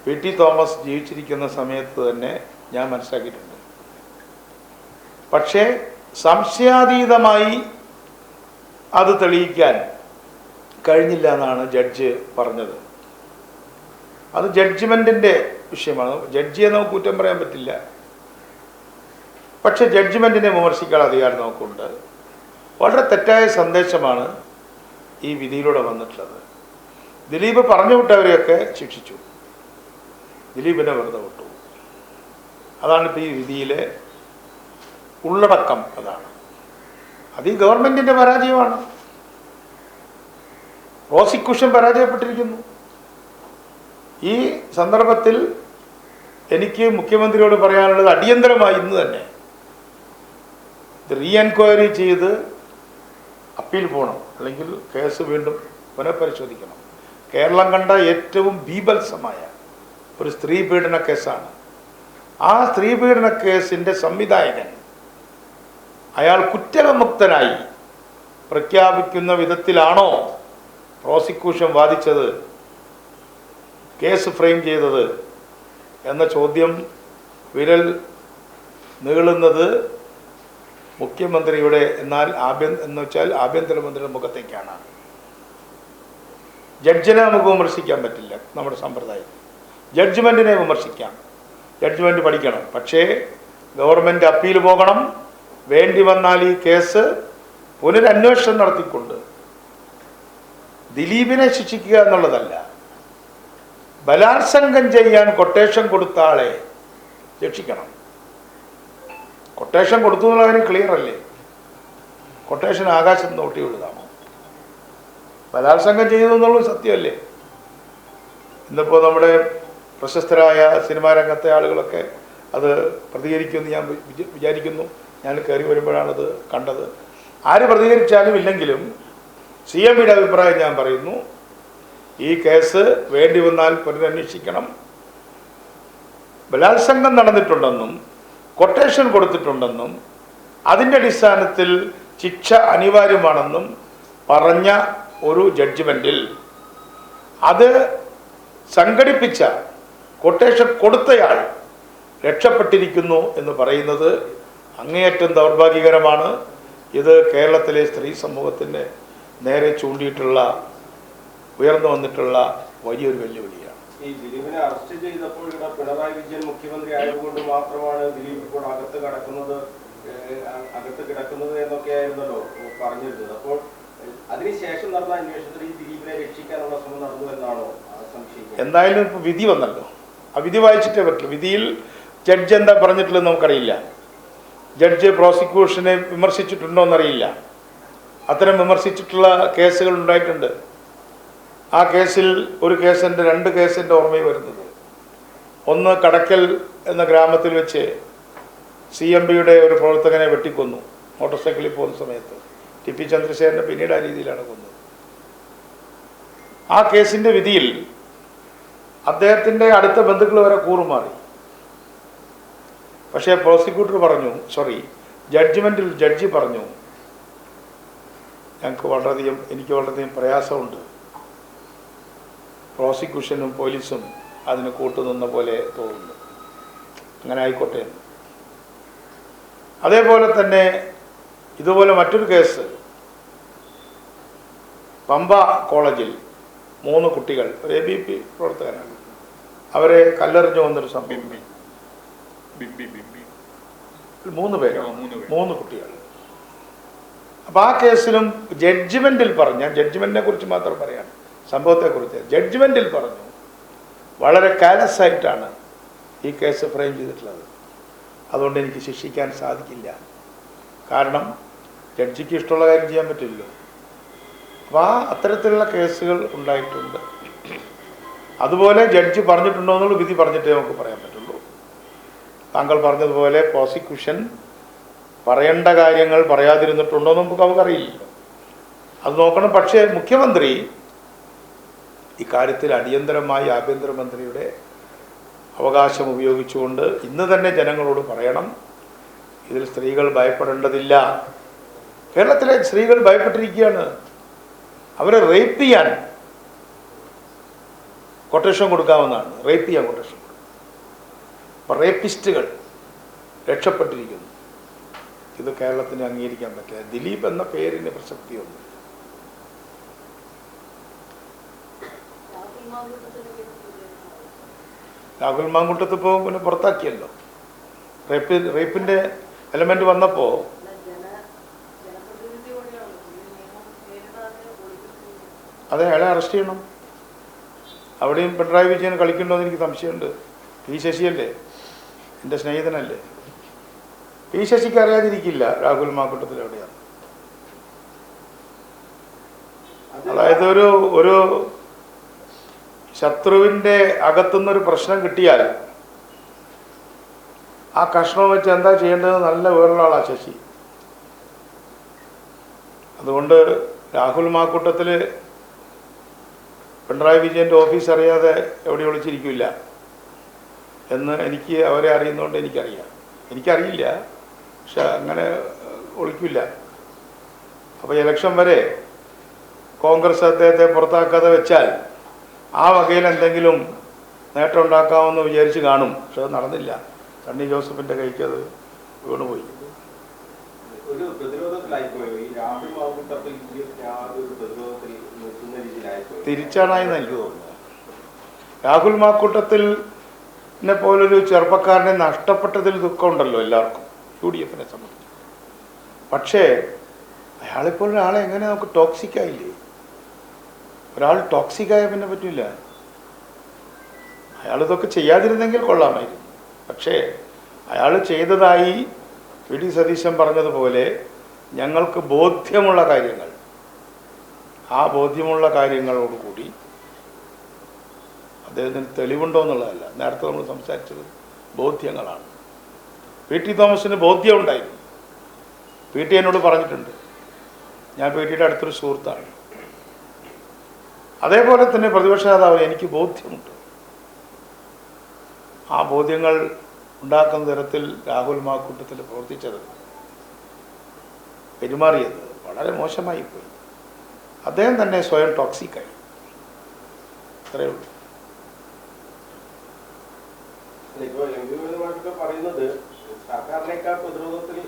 [SPEAKER 1] പി.ടി. തോമസ് ജീവിച്ചിരിക്കുന്ന സമയത്ത് തന്നെ ഞാൻ മനസ്സിലാക്കിയിട്ടുണ്ട്. പക്ഷേ സംശയാതീതമായി അത് തെളിയിക്കാൻ കഴിഞ്ഞില്ല എന്നാണ് ജഡ്ജ് പറഞ്ഞത്. അത് ജഡ്ജ്മെൻറ്റിൻ്റെ വിഷയമാണ്. ജഡ്ജിയെ നമുക്ക് കുറ്റം പറയാൻ പറ്റില്ല. പക്ഷെ ജഡ്ജ്മെൻറ്റിനെ വിമർശിക്കാൻ അധികാരം നമുക്കുണ്ട്. വളരെ തെറ്റായ സന്ദേശമാണ് ഈ വിധിയിലൂടെ വന്നിട്ടുള്ളത്. ദിലീപ് പറഞ്ഞു വിട്ടവരെയൊക്കെ ശിക്ഷിച്ചു, ദിലീപിനെ വെറുതെ വിട്ടു. അതാണ് ഇപ്പോൾ ഈ വിധിയിലെ ഉള്ളടക്കം. അതാണ് അത് ഈ ഗവൺമെൻറ്റിൻ്റെ പരാജയമാണ്. പ്രോസിക്യൂഷൻ പരാജയപ്പെട്ടിരിക്കുന്നു. ഈ സന്ദർഭത്തിൽ എനിക്ക് മുഖ്യമന്ത്രിയോട് പറയാനുള്ളത്, അടിയന്തരമായി ഇന്ന് തന്നെ ഇത് റീ എൻക്വയറി ചെയ്ത് അപ്പീൽ പോകണം, അല്ലെങ്കിൽ കേസ് വീണ്ടും പുനഃപരിശോധിക്കണം. കേരളം കണ്ട ഏറ്റവും ബീഭത്സമായ ഒരു സ്ത്രീ പീഡന കേസാണ്. ആ സ്ത്രീ പീഡന കേസിൻ്റെ സംവിധായകൻ അയാൾ കുറ്റവിമുക്തനായി പ്രഖ്യാപിക്കുന്ന വിധത്തിലാണോ പ്രോസിക്യൂഷൻ വാദിച്ചത്, കേസ് ഫ്രെയിം ചെയ്തത് എന്ന ചോദ്യം വിരൽ നീളുന്നത് മുഖ്യമന്ത്രിയുടെ എന്ന് വെച്ചാൽ ആഭ്യന്തരമന്ത്രിയുടെ മുഖത്തേക്കാണ്. ജഡ്ജിനെ നമുക്ക് വിമർശിക്കാൻ പറ്റില്ല നമ്മുടെ സമ്പ്രദായം. ജഡ്ജ്മെൻറ്റിനെ വിമർശിക്കാം, ജഡ്ജ്മെൻറ്റ് പഠിക്കണം. പക്ഷേ ഗവൺമെൻറ് അപ്പീൽ പോകണം. വേണ്ടി വന്നാൽ ഈ കേസ് പുനരന്വേഷണം നടത്തിക്കൊണ്ട് ദിലീപിനെ ശിക്ഷിക്കുക എന്നുള്ളതല്ല, ബലാത്സംഗം ചെയ്യാൻ കൊട്ടേഷൻ കൊടുത്ത ആളെ രക്ഷിക്കണം. കൊട്ടേഷൻ കൊടുത്തു എന്നുള്ള കാര്യം ക്ലിയർ അല്ലേ? കൊട്ടേഷൻ ആകാശത്ത് നോട്ടിയുള്ളതാണോ? ബലാത്സംഗം ചെയ്തു എന്നുള്ളത് സത്യമല്ലേ? ഇന്നിപ്പോൾ നമ്മുടെ പ്രശസ്തരായ സിനിമാ രംഗത്തെ ആളുകളൊക്കെ അത് പ്രതികരിക്കുമെന്ന് ഞാൻ വിചാരിക്കുന്നു. ഞാൻ കയറി വരുമ്പോഴാണത് കണ്ടത്. ആര് പ്രതികരിച്ചാലും ഇല്ലെങ്കിലും CMയുടെ അഭിപ്രായം ഞാൻ പറയുന്നു, ഈ കേസ് വേണ്ടി വന്നാൽ പുനരന്വേഷിക്കണം. ബലാത്സംഗം നടന്നിട്ടുണ്ടെന്നും കൊട്ടേഷൻ കൊടുത്തിട്ടുണ്ടെന്നും അതിൻ്റെ അടിസ്ഥാനത്തിൽ ശിക്ഷ അനിവാര്യമാണെന്നും പറഞ്ഞ ഒരു ജഡ്ജ്മെൻറ്റിൽ അത് സംഘടിപ്പിച്ച കൊട്ടേഷൻ കൊടുത്തയാൾ രക്ഷപ്പെട്ടിരിക്കുന്നു എന്ന് പറയുന്നത് അങ്ങേയറ്റം ദൗർഭാഗ്യകരമാണ്. ഇത് കേരളത്തിലെ സ്ത്രീ സമൂഹത്തിൻ്റെ നേരെ ചൂണ്ടിയിട്ടുള്ള ഉയർന്നു വന്നിട്ടുള്ള വലിയൊരു വെല്ലുവിളിയാണ്.
[SPEAKER 4] ഈ ദിലീപിനെ അറസ്റ്റ് ചെയ്തപ്പോൾ ഇവിടെ പിണറായി വിജയൻ മുഖ്യമന്ത്രി ആയതുകൊണ്ട് മാത്രമാണ് ദിലീപ് ഇപ്പോൾ അകത്ത് കിടക്കുന്നത് എന്നൊക്കെയായിരുന്നല്ലോ പറഞ്ഞിരുന്നത്. അപ്പോൾ അതിനുശേഷം നടന്ന അന്വേഷണത്തിൽ ഈ ദിലീപിനെ രക്ഷിക്കാനുള്ള ശ്രമം നടന്നു എന്നാണോ സംശയിക്കുന്നത്?
[SPEAKER 1] എന്തായാലും ഇപ്പോൾ വിധി വന്നല്ലോ, ആ വിധി വായിച്ചിട്ടേ പറ്റുള്ളൂ. വിധിയിൽ ജഡ്ജ് എന്താ പറഞ്ഞിട്ടുള്ളത് നമുക്കറിയില്ല. ജഡ്ജ് പ്രോസിക്യൂഷനെ വിമർശിച്ചിട്ടുണ്ടോ എന്നറിയില്ല. അത്തരം വിമർശിച്ചിട്ടുള്ള കേസുകൾ ഉണ്ടായിട്ടുണ്ട്. ആ കേസിൽ ഒരു കേസിൻ്റെ 2 കേസിൻ്റെ ഓർമ്മയിൽ വരുന്നത്, ഒന്ന് കടക്കൽ എന്ന ഗ്രാമത്തിൽ വെച്ച് CMBയുടെ ഒരു പ്രവർത്തകനെ വെട്ടിക്കൊന്നു മോട്ടോർ സൈക്കിളിൽ പോകുന്ന സമയത്ത്. TP ചന്ദ്രശേഖരനെ പിന്നീട് ആ രീതിയിലാണ് കൊന്നത്. ആ കേസിൻ്റെ വിധിയിൽ അദ്ദേഹത്തിൻ്റെ അടുത്ത ബന്ധുക്കൾ വരെ കൂറുമാറി. പക്ഷേ പ്രോസിക്യൂട്ടർ പറഞ്ഞു, ജഡ്ജ്മെൻറ്റിൽ ജഡ്ജി പറഞ്ഞു, എനിക്ക് വളരെയധികം പ്രയാസമുണ്ട്, പ്രോസിക്യൂഷനും പോലീസും അതിന് കൂട്ടുനിന്ന പോലെ തോന്നുന്നു, അങ്ങനെ ആയിക്കോട്ടെ. അതേപോലെ തന്നെ ഇതുപോലെ മറ്റൊരു കേസ്, പമ്പ കോളേജിൽ 3 കുട്ടികൾ, ഒരു ABP പ്രവർത്തകനാണ്, അവരെ കല്ലെറിഞ്ഞു വന്നൊരു സംഭവം. 3 പേര്, 3 കുട്ടികൾ. അപ്പോൾ ആ കേസിലും ജഡ്ജ്മെൻറ്റിൽ പറഞ്ഞു, ഞാൻ ജഡ്ജ്മെൻറ്റിനെ കുറിച്ച് മാത്രം പറയാണ്, സംഭവത്തെക്കുറിച്ച് ജഡ്ജ്മെൻറ്റിൽ പറഞ്ഞു, വളരെ കാലസ് ആയിട്ടാണ് ഈ കേസ് ഫ്രെയിം ചെയ്തിട്ടുള്ളത്, അതുകൊണ്ട് എനിക്ക് ശിക്ഷിക്കാൻ സാധിക്കില്ല. കാരണം ജഡ്ജിക്ക് ഇഷ്ടമുള്ള കാര്യം ചെയ്യാൻ പറ്റില്ലല്ലോ. അപ്പോൾ അത്തരത്തിലുള്ള കേസുകൾ ഉണ്ടായിട്ടുണ്ട്. അതുപോലെ ജഡ്ജി പറഞ്ഞിട്ടുണ്ടോ എന്നുള്ള വിധി പറഞ്ഞിട്ടേ നമുക്ക് പറയാൻ പറ്റുള്ളൂ. താങ്കൾ പറഞ്ഞതുപോലെ പ്രോസിക്യൂഷൻ പറയേണ്ട കാര്യങ്ങൾ പറയാതിരുന്നിട്ടുണ്ടോ എന്ന് നമുക്കറിയില്ലല്ലോ, അത് നോക്കണം. പക്ഷേ മുഖ്യമന്ത്രി ഇക്കാര്യത്തിൽ അടിയന്തരമായി ആഭ്യന്തരമന്ത്രിയുടെ അവകാശം ഉപയോഗിച്ചുകൊണ്ട് ഇന്ന് തന്നെ ജനങ്ങളോട് പറയണം, ഇതിൽ സ്ത്രീകൾ ഭയപ്പെടേണ്ടതില്ല. കേരളത്തിലെ സ്ത്രീകൾ ഭയപ്പെട്ടിരിക്കുകയാണ്. അവരെ റേപ്പ് ചെയ്യാൻ കൊട്ടേഷൻ കൊടുക്കാവുന്നതാണ്, റേപ്പ് ചെയ്യാൻ കൊട്ടേഷൻ കൊടുക്കും. അപ്പം റേപ്പിസ്റ്റുകൾ രക്ഷപ്പെട്ടിരിക്കുന്നു. ഇത് കേരളത്തിന് അംഗീകരിക്കാൻ പറ്റില്ല. ദിലീപ് എന്ന പേരിന് പ്രസക്തിയൊന്നും. രാഹുൽ മാങ്കൂട്ടത്ത് ഇപ്പോൾ പിന്നെ പുറത്താക്കിയല്ലോ. റേപ്പിൻ്റെ എലമെന്റ് വന്നപ്പോൾ അതെ, അയാളെ അറസ്റ്റ് ചെയ്യണം. അവിടെയും പിണറായി വിജയൻ കളിക്കണ്ടോ എന്ന് എനിക്ക് സംശയമുണ്ട്. P. ശശിയല്ലേ, എൻ്റെ സ്നേഹിതനല്ലേ. P. ശശിക്ക് അറിയാതിരിക്കില്ല രാഹുൽ മാങ്കൂട്ടത്തിൽ എവിടെയാണ്. അതായത് ഒരു ശത്രുവിൻ്റെ അകത്തുനിന്നൊരു പ്രശ്നം കിട്ടിയാൽ ആ കഷ്ണം വെച്ച് എന്താ ചെയ്യേണ്ടത് നല്ല വേറുള്ള ആളാണ് ശശി. അതുകൊണ്ട് രാഹുൽ മാക്കൂട്ടത്തിൽ പിണറായി വിജയൻ്റെ ഓഫീസ് അറിയാതെ എവിടെ ഒളിച്ചിരിക്കില്ല എന്ന് എനിക്ക് അവരെ അറിയുന്നതുകൊണ്ട് എനിക്കറിയില്ല. പക്ഷെ അങ്ങനെ ഒളിക്കില്ല. അപ്പോൾ ഇലക്ഷൻ വരെ കോൺഗ്രസ് അദ്ദേഹത്തെ പുറത്താക്കാതെ വെച്ചാൽ ആ വകയിൽ എന്തെങ്കിലും നേട്ടം ഉണ്ടാക്കാമെന്ന് വിചാരിച്ച് കാണും. പക്ഷെ അത് നടന്നില്ല. സണ്ണി ജോസഫിൻ്റെ കൈക്ക് അത് വീണുപോയി.
[SPEAKER 4] ഒരു പ്രതിരോധത്തിലായിപ്പോയോ ഈ രാഹുൽ മാങ്കൂട്ടത്തിൽ?
[SPEAKER 1] തിരിച്ചാണായെന്ന് എനിക്ക് തോന്നുന്നത്. രാഹുൽ മാക്കൂട്ടത്തിനെ പോലൊരു ചെറുപ്പക്കാരനെ നഷ്ടപ്പെട്ടതിൽ ദുഃഖമുണ്ടല്ലോ എല്ലാവർക്കും, UDF-നെ സംബന്ധിച്ച്. പക്ഷേ അയാളെപ്പോൾ ഒരാളെ എങ്ങനെ നമുക്ക് ടോക്സിക്കായില്ലേ? ഒരാൾ ടോക്സിക്കായ പിന്നെ പറ്റില്ല. അയാളിതൊക്കെ ചെയ്യാതിരുന്നെങ്കിൽ കൊള്ളാമായിരുന്നു. പക്ഷേ അയാൾ ചെയ്തതായി VD സതീശൻ പറഞ്ഞതുപോലെ ഞങ്ങൾക്ക് ബോധ്യമുള്ള കാര്യങ്ങൾ, ആ ബോധ്യമുള്ള കാര്യങ്ങളോടുകൂടി അദ്ദേഹത്തിന് തെളിവുണ്ടോ എന്നുള്ളതല്ല, നേരത്തെ നമ്മൾ സംസാരിച്ചത് ബോധ്യങ്ങളാണ്. PT തോമസിന് ബോധ്യം ഉണ്ടായിരുന്നു. PT എന്നോട് പറഞ്ഞിട്ടുണ്ട്. ഞാൻ PTയുടെ അടുത്തൊരു സുഹൃത്താണ്. അതേപോലെ തന്നെ പ്രതിപക്ഷ നേതാവ് എനിക്ക് ബോധ്യമുണ്ട്. ആ ബോധ്യങ്ങൾ ഉണ്ടാക്കുന്ന തരത്തിൽ രാഹുൽ മാക്കൂട്ടത്തിൽ പ്രവർത്തിച്ചത്, പെരുമാറിയത് വളരെ മോശമായി പോയി. അദ്ദേഹം തന്നെ സ്വയം ടോക്സിക്കായി. അത്രയേ ഉള്ളൂ.
[SPEAKER 4] പറയുന്നത് സർക്കാരിനേക്കാൾ പ്രതിരോധത്തിൽ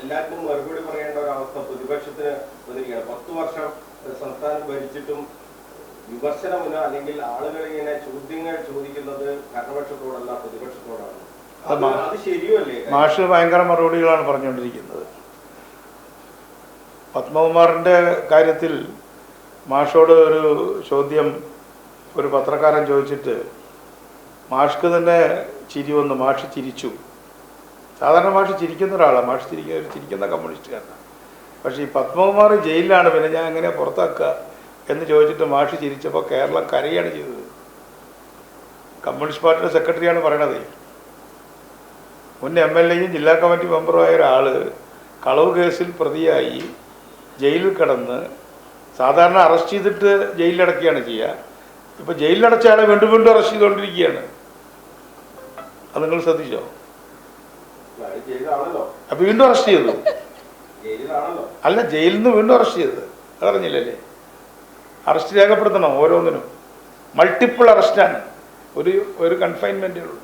[SPEAKER 4] എല്ലാത്തിനും മറുപടി പറയേണ്ട ഒരു അവസ്ഥ പ്രതിപക്ഷത്തിന് വന്നിരിക്കുകയാണ്. 10 വർഷം സംസ്ഥാനം ഭരിച്ചിട്ടും വിമർശനമില്ല, അല്ലെങ്കിൽ ആളുകൾ ഇങ്ങനെ ചോദ്യങ്ങൾ ചോദിക്കുന്നത് ഭരണപക്ഷത്തോടല്ല പ്രതിപക്ഷത്തോടാണ്. അത് ശരിയല്ലേ?
[SPEAKER 1] മാഷ് ഭയങ്കര മറുപടികളാണ് പറഞ്ഞുകൊണ്ടിരിക്കുന്നത്. പത്മകുമാറിൻ്റെ കാര്യത്തിൽ മാഷോട് ഒരു ചോദ്യം ഒരു പത്രക്കാരൻ ചോദിച്ചിട്ട് മാഷ്ക്ക് തന്നെ ചിരി വന്നു. മാഷ് ചിരിച്ചു. സാധാരണ മാഷ് ചിരിക്കുന്ന ഒരാളാണ്. മാഷ് ചിരിക്കുന്ന കമ്മ്യൂണിസ്റ്റുകാരനാണ്. പക്ഷേ ഈ പത്മകുമാർ ജയിലിലാണ്, പിന്നെ ഞാൻ എങ്ങനെ പുറത്താക്കുക എന്ന് ചോദിച്ചിട്ട് മാഷ് ചിരിച്ചപ്പോൾ കേരളം കരയാണ് ചെയ്തത്. കമ്മ്യൂണിസ്റ്റ് പാർട്ടിയുടെ സെക്രട്ടറിയാണ് പറയണത്. മുൻ MLA-യും ജില്ലാ കമ്മിറ്റി മെമ്പറുമായ ഒരാൾ കളവ് കേസിൽ പ്രതിയായി ജയിലിൽ കിടന്ന് സാധാരണ അറസ്റ്റ് ചെയ്തിട്ട് ജയിലിലടക്കുകയാണ് ചെയ്യുക. ഇപ്പോൾ ജയിലിലടച്ച ആളെ വീണ്ടും വീണ്ടും അറസ്റ്റ് ചെയ്തുകൊണ്ടിരിക്കുകയാണ്. അത് നിങ്ങൾ ശ്രദ്ധിച്ചോ? അപ്പോൾ വീണ്ടും അറസ്റ്റ് ചെയ്തു. അല്ല, ജയിലിൽ നിന്ന് വീണ്ടും അറസ്റ്റ് ചെയ്തത് അതറിഞ്ഞില്ലല്ലേ? അറസ്റ്റ് രേഖപ്പെടുത്തണം ഓരോന്നിനും. മൾട്ടിപ്പിൾ അറസ്റ്റാണ്, ഒരു കൺഫൈൻമെൻറ്റേ ഉള്ളൂ.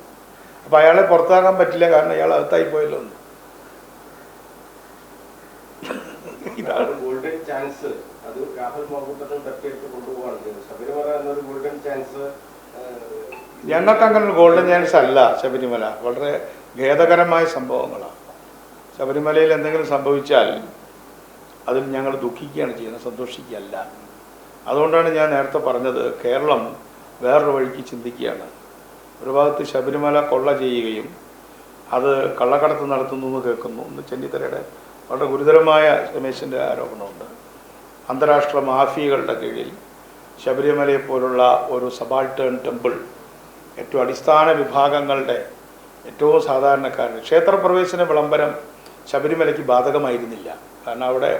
[SPEAKER 1] അപ്പോൾ അയാളെ പുറത്താക്കാൻ പറ്റില്ല, കാരണം അയാൾ അകത്തായി പോയല്ലോ ഒന്ന്.
[SPEAKER 4] ഇതാണ് ഗോൾഡൻ ചാൻസ്. അത് രാഹുൽ മാങ്കൂട്ടത്തിൽ തട്ടിയെടുത്ത് കൊണ്ടുപോകാണ് ശബരിമല എന്നൊരു ഗോൾഡൻ ചാൻസ്.
[SPEAKER 1] ഞങ്ങൾക്ക് അങ്ങനെ ഒരു ഗോൾഡൻ ചാൻസ് അല്ല ശബരിമല. വളരെ ഖേദകരമായ സംഭവങ്ങളാണ്. ശബരിമലയിൽ എന്തെങ്കിലും സംഭവിച്ചാൽ അതിൽ ഞങ്ങൾ ദുഃഖിക്കുകയാണ് ചെയ്യുന്നത്, സന്തോഷിക്കുകയല്ല. അതുകൊണ്ടാണ് ഞാൻ നേരത്തെ പറഞ്ഞത്, കേരളം വേറൊരു വഴിക്ക് ചിന്തിക്കുകയാണ്. ഒരു ഭാഗത്ത് ശബരിമല കൊള്ള ചെയ്യുകയും അത് കള്ളക്കടത്ത് നടത്തുന്നു എന്ന് കേൾക്കുന്നു. ഇന്ന് ചെന്നിത്തലയുടെ വളരെ ഗുരുതരമായ രമേശിൻ്റെ ആരോപണമുണ്ട്. അന്താരാഷ്ട്ര മാഫിയകളുടെ കീഴിൽ ശബരിമലയെ പോലുള്ള ഒരു സബാൾട്ടേൺ ടെമ്പിൾ, ഏറ്റവും അടിസ്ഥാന വിഭാഗങ്ങളുടെ ഏറ്റവും സാധാരണക്കാരുടെ ക്ഷേത്രപ്രവേശന വിളംബരം ശബരിമലയ്ക്ക് ബാധകമായിരുന്നില്ല. കാരണം അവിടെ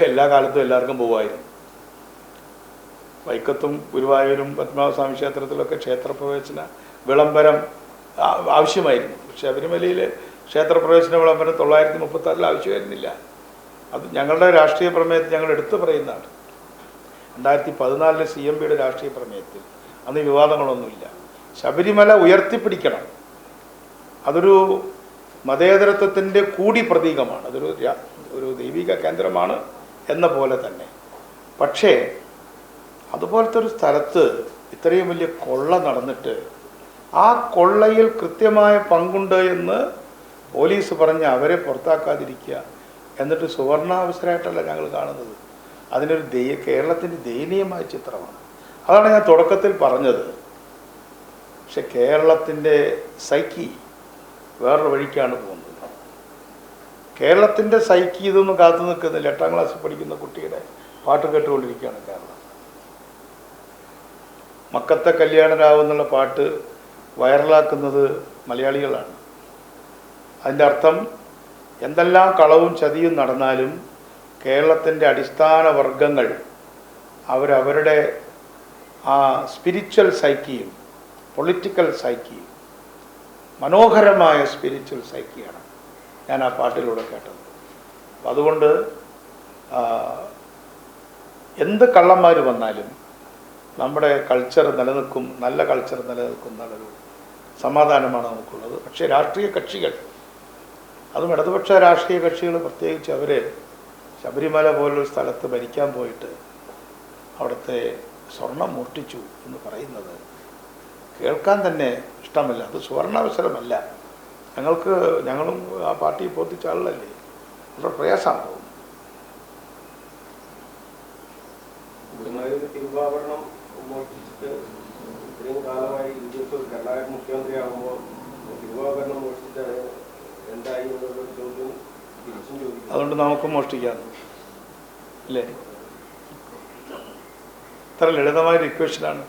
[SPEAKER 1] എല്ലാ കാലത്തും എല്ലാവർക്കും പോകുമായിരുന്നു. വൈക്കത്തും ഗുരുവായൂരും പത്മനാഭസ്വാമി ക്ഷേത്രത്തിലൊക്കെ ക്ഷേത്രപ്രവേശന വിളംബരം ആവശ്യമായിരുന്നു. ശബരിമലയിൽ ക്ഷേത്രപ്രവേശന വിളംബരം 936 ആവശ്യമായിരുന്നില്ല. അത് ഞങ്ങളുടെ രാഷ്ട്രീയ പ്രമേയത്തിൽ ഞങ്ങൾ എടുത്തു പറയുന്നതാണ്. 2014 CMBയുടെ രാഷ്ട്രീയ പ്രമേയത്തിൽ അന്ന് വിവാദങ്ങളൊന്നുമില്ല. ശബരിമല ഉയർത്തിപ്പിടിക്കണം, അതൊരു മതേതരത്വത്തിൻ്റെ കൂടി പ്രതീകമാണ്, ഒരു ദൈവിക കേന്ദ്രമാണ് എന്ന പോലെ തന്നെ. പക്ഷേ അതുപോലത്തെ ഒരു സ്ഥലത്ത് ഇത്രയും വലിയ കൊള്ള നടന്നിട്ട് ആ കൊള്ളയിൽ കൃത്യമായ പങ്കുണ്ട് എന്ന് പോലീസ് പറഞ്ഞ് അവരെ പുറത്താക്കാതിരിക്കുക, എന്നിട്ട് സുവർണാവസരമായിട്ടല്ല ഞങ്ങൾ കാണുന്നത്. അതിനൊരു കേരളത്തിൻ്റെ ദയനീയമായ ചിത്രമാണ്. അതാണ് ഞാൻ തുടക്കത്തിൽ പറഞ്ഞത്. പക്ഷെ കേരളത്തിൻ്റെ സൈക്കി വേറൊരു വഴിക്കാണ് പോകുന്നത്. കേരളത്തിൻ്റെ സൈക്കി ഇതൊന്നും കാത്തു നിൽക്കുന്നില്ല. 8ാം ക്ലാസ്സിൽ പഠിക്കുന്ന കുട്ടിയുടെ പാട്ട് കേട്ടുകൊണ്ടിരിക്കുകയാണ് കേരളം. മക്കത്തെ കല്യാണരാവെന്നുള്ള പാട്ട് വൈറലാക്കുന്നത് മലയാളികളാണ്. അതിൻ്റെ അർത്ഥം എന്തെല്ലാം കളവും ചതിയും നടന്നാലും കേരളത്തിൻ്റെ അടിസ്ഥാന വർഗങ്ങൾ അവരവരുടെ ആ സ്പിരിച്വൽ സൈക്കിയും പൊളിറ്റിക്കൽ സൈക്കിയും മനോഹരമായ സ്പിരിച്വൽ സൈക്കിയാണ് ഞാൻ ആ പാട്ടിലൂടെ കേട്ടത്. അതുകൊണ്ട് എന്ത് കള്ളന്മാർ വന്നാലും നമ്മുടെ കൾച്ചർ നിലനിൽക്കും, നല്ല കൾച്ചർ നിലനിൽക്കും എന്നുള്ളൊരു സമാധാനമാണ് നമുക്കുള്ളത്. പക്ഷേ രാഷ്ട്രീയ കക്ഷികൾ, അതും ഇടതുപക്ഷ രാഷ്ട്രീയ കക്ഷികൾ പ്രത്യേകിച്ച്, അവർ ശബരിമല പോലൊരു സ്ഥലത്ത് ഭരിക്കാൻ പോയിട്ട് അവിടുത്തെ സ്വർണം മോഷ്ടിച്ചു എന്ന് പറയുന്നത് കേൾക്കാൻ തന്നെ ഇഷ്ടമല്ല. അത് സുവർണാവസരമല്ല. ഞങ്ങളും ആ പാർട്ടി പോത്തിച്ച ആളല്ലേ, വളരെ പ്രയാസമാണ് തോന്നുന്നു.
[SPEAKER 4] തിരുവാഭരണം മോഷ്ടിച്ചിട്ട് ഇത്രയും കാലമായി കർണാടക മുഖ്യമന്ത്രിയാകുമ്പോൾ തിരുവാഭരണം മോഷ്ടിച്ചിട്ട് എന്തായി എന്നുള്ള ചോദ്യം തിരിച്ചും ചോദിക്കും.
[SPEAKER 1] അതുകൊണ്ട് നമുക്ക് മോഷ്ടിക്കാം അല്ലേ? ഇത്ര ലളിതമായ ഇക്വേഷനാണ്.